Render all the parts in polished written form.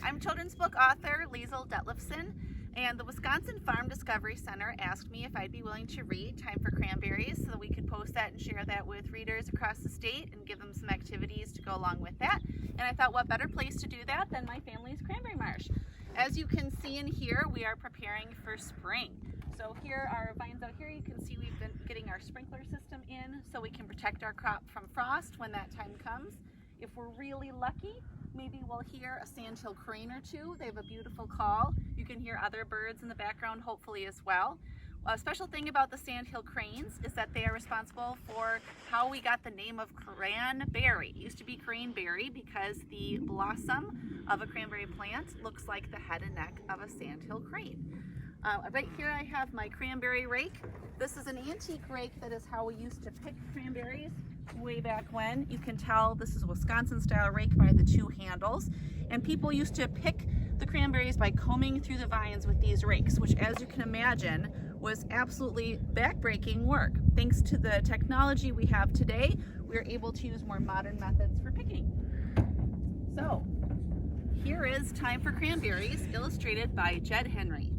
I'm children's book author Lisl Detlefsen, and the Wisconsin Farm Discovery Center asked me if I'd be willing to read Time for Cranberries so that we could post that and share that with readers across the state and give them some activities to go along with that. And I thought, what better place to do that than my family's cranberry marsh. As you can see in here, we are preparing for spring. So here are vines out here. You can see we've been getting our sprinkler system in so we can protect our crop from frost when that time comes. If we're really lucky, maybe we'll hear a sandhill crane or two. They have a beautiful call. You can hear other birds in the background hopefully as well. A special thing about the sandhill cranes is that they are responsible for how we got the name of cranberry. It used to be cranberry because the blossom of a cranberry plant looks like the head and neck of a sandhill crane. Right here I have my cranberry rake. This is an antique rake that is how we used to pick cranberries way back when. You can tell this is a Wisconsin style rake by the two handles, and people used to pick the cranberries by combing through the vines with these rakes, which, as you can imagine, was absolutely backbreaking work. Thanks to the technology we have today, we're able to use more modern methods for picking. So here is Time for Cranberries, illustrated by Jed Henry.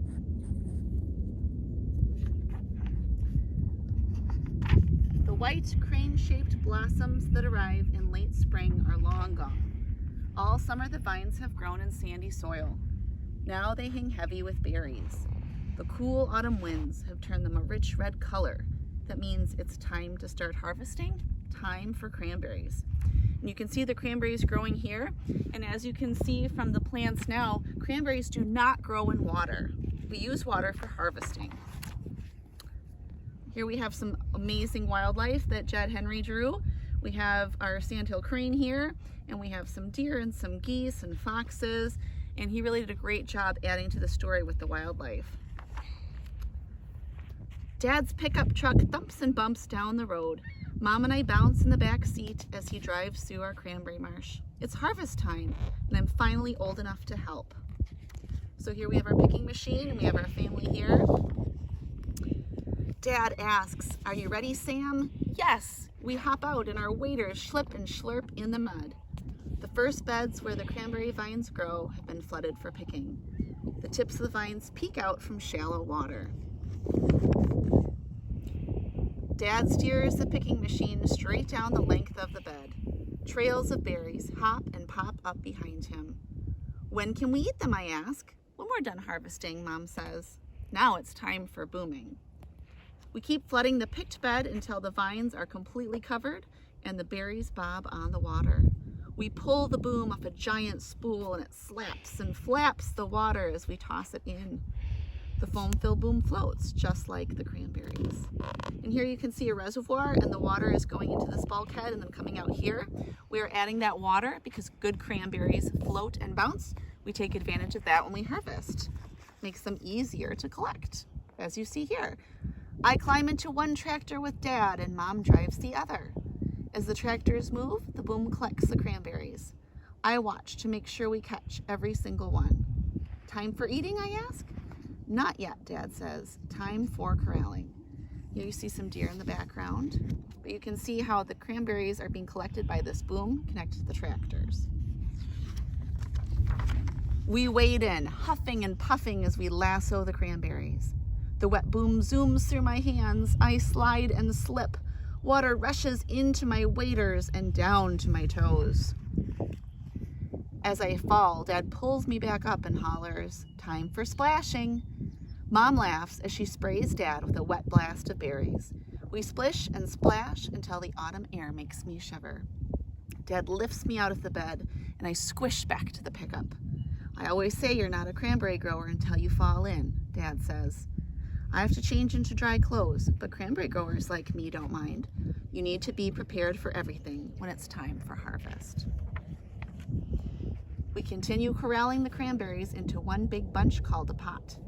The white crane-shaped blossoms that arrive in late spring are long gone. All summer the vines have grown in sandy soil. Now they hang heavy with berries. The cool autumn winds have turned them a rich red color. That means it's time to start harvesting, time for cranberries. And you can see the cranberries growing here. And as you can see from the plants now, cranberries do not grow in water. We use water for harvesting. Here we have some amazing wildlife that Jed Henry drew. We have our sandhill crane here, and we have some deer and some geese and foxes, and he really did a great job adding to the story with the wildlife. Dad's pickup truck thumps and bumps down the road. Mom and I bounce in the back seat as he drives through our cranberry marsh. It's harvest time, and I'm finally old enough to help. So here we have our picking machine, and we have our family here. Dad asks, "Are you ready, Sam?" Yes! We hop out and our waders slip and slurp in the mud. The first beds where the cranberry vines grow have been flooded for picking. The tips of the vines peek out from shallow water. Dad steers the picking machine straight down the length of the bed. Trails of berries hop and pop up behind him. When can we eat them, I ask. When we're done harvesting, Mom says. Now it's time for booming. We keep flooding the picked bed until the vines are completely covered and the berries bob on the water. We pull the boom off a giant spool and it slaps and flaps the water as we toss it in. The foam-filled boom floats just like the cranberries. And here you can see a reservoir, and the water is going into this bulkhead and then coming out here. We are adding that water because good cranberries float and bounce. We take advantage of that when we harvest. Makes them easier to collect, as you see here. I climb into one tractor with Dad and Mom drives the other. As the tractors move, the boom collects the cranberries. I watch to make sure we catch every single one. Time for eating, I ask? Not yet, Dad says. Time for corralling. Here you see some deer in the background, but you can see how the cranberries are being collected by this boom connected to the tractors. We wade in, huffing and puffing as we lasso the cranberries. The wet boom zooms through my hands. I slide and slip. Water rushes into my waders and down to my toes. As I fall, Dad pulls me back up and hollers, "Time for splashing." Mom laughs as she sprays Dad with a wet blast of berries. We splish and splash until the autumn air makes me shiver. Dad lifts me out of the bed and I squish back to the pickup. I always say you're not a cranberry grower until you fall in, Dad says. I have to change into dry clothes, but cranberry growers like me don't mind. You need to be prepared for everything when it's time for harvest. We continue corralling the cranberries into one big bunch called a pot.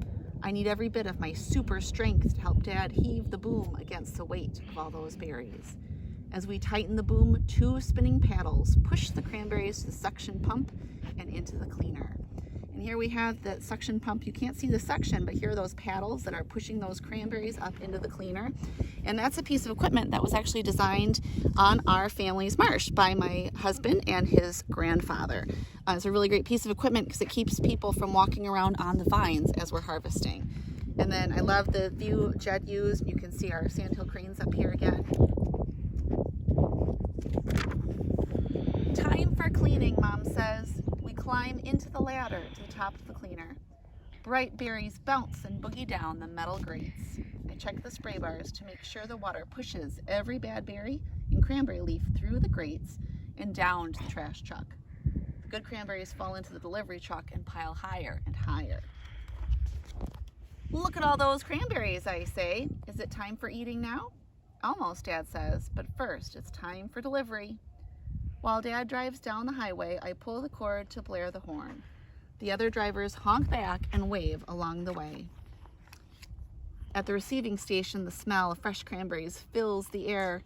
I need every bit of my super strength to help Dad heave the boom against the weight of all those berries. As we tighten the boom, 2 spinning paddles push the cranberries to the suction pump and into the cleaner. And here we have the suction pump. You can't see the suction, but here are those paddles that are pushing those cranberries up into the cleaner. And that's a piece of equipment that was actually designed on our family's marsh by my husband and his grandfather. It's a really great piece of equipment because it keeps people from walking around on the vines as we're harvesting. And then I love the view Jed used. You can see our sandhill cranes up here again. Time for cleaning, Mom says. We climb into the ladder to the top of the cleaner. Bright berries bounce and boogie down the metal grates. I check the spray bars to make sure the water pushes every bad berry and cranberry leaf through the grates and down to the trash truck. The good cranberries fall into the delivery truck and pile higher and higher. Look at all those cranberries, I say. Is it time for eating now? Almost, Dad says, but first it's time for delivery. While Dad drives down the highway, I pull the cord to blare the horn. The other drivers honk back and wave along the way. At the receiving station, the smell of fresh cranberries fills the air.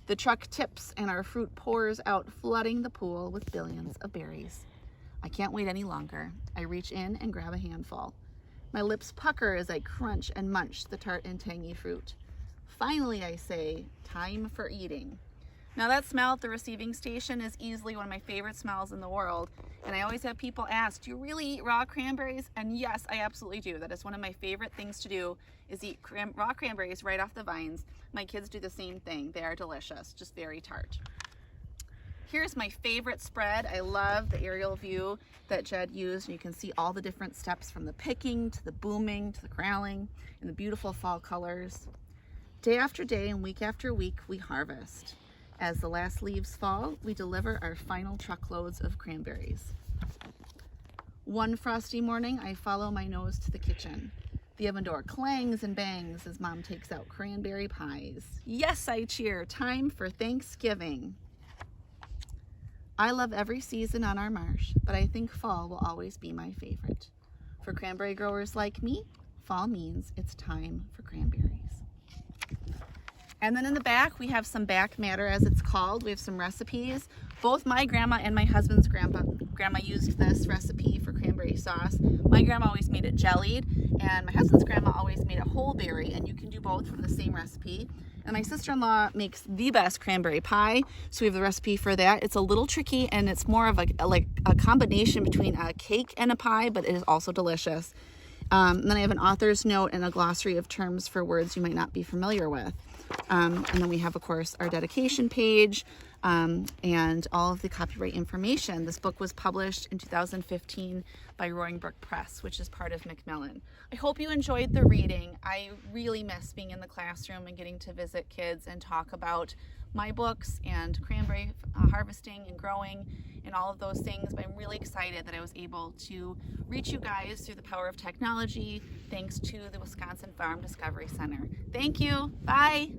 The truck tips and our fruit pours out, flooding the pool with billions of berries. I can't wait any longer. I reach in and grab a handful. My lips pucker as I crunch and munch the tart and tangy fruit. Finally, I say, time for eating. Now that smell at the receiving station is easily one of my favorite smells in the world. And I always have people ask, do you really eat raw cranberries? And yes, I absolutely do. That is one of my favorite things to do, is eat raw cranberries right off the vines. My kids do the same thing. They are delicious, just very tart. Here's my favorite spread. I love the aerial view that Jed used. And you can see all the different steps from the picking to the booming to the crowling and the beautiful fall colors. Day after day and week after week, we harvest. As the last leaves fall, we deliver our final truckloads of cranberries. One frosty morning, I follow my nose to the kitchen. The oven door clangs and bangs as Mom takes out cranberry pies. Yes, I cheer. Time for Thanksgiving. I love every season on our marsh, but I think fall will always be my favorite. For cranberry growers like me, fall means it's time for cranberries. And then in the back, we have some back matter, as it's called. We have some recipes. Both my grandma and my husband's grandma used this recipe for cranberry sauce. My grandma always made it jellied, and my husband's grandma always made it whole berry, and you can do both from the same recipe. And my sister-in-law makes the best cranberry pie, so we have the recipe for that. It's a little tricky, and it's more of a combination between a cake and a pie, but it is also delicious. And then I have an author's note and a glossary of terms for words you might not be familiar with. And then we have, of course, our dedication page and all of the copyright information. This book was published in 2015 by Roaring Brook Press, which is part of Macmillan. I hope you enjoyed the reading. I really miss being in the classroom and getting to visit kids and talk about my books and cranberry harvesting and growing and all of those things. But I'm really excited that I was able to reach you guys through the power of technology, thanks to the Wisconsin Farm Discovery Center. Thank you. Bye.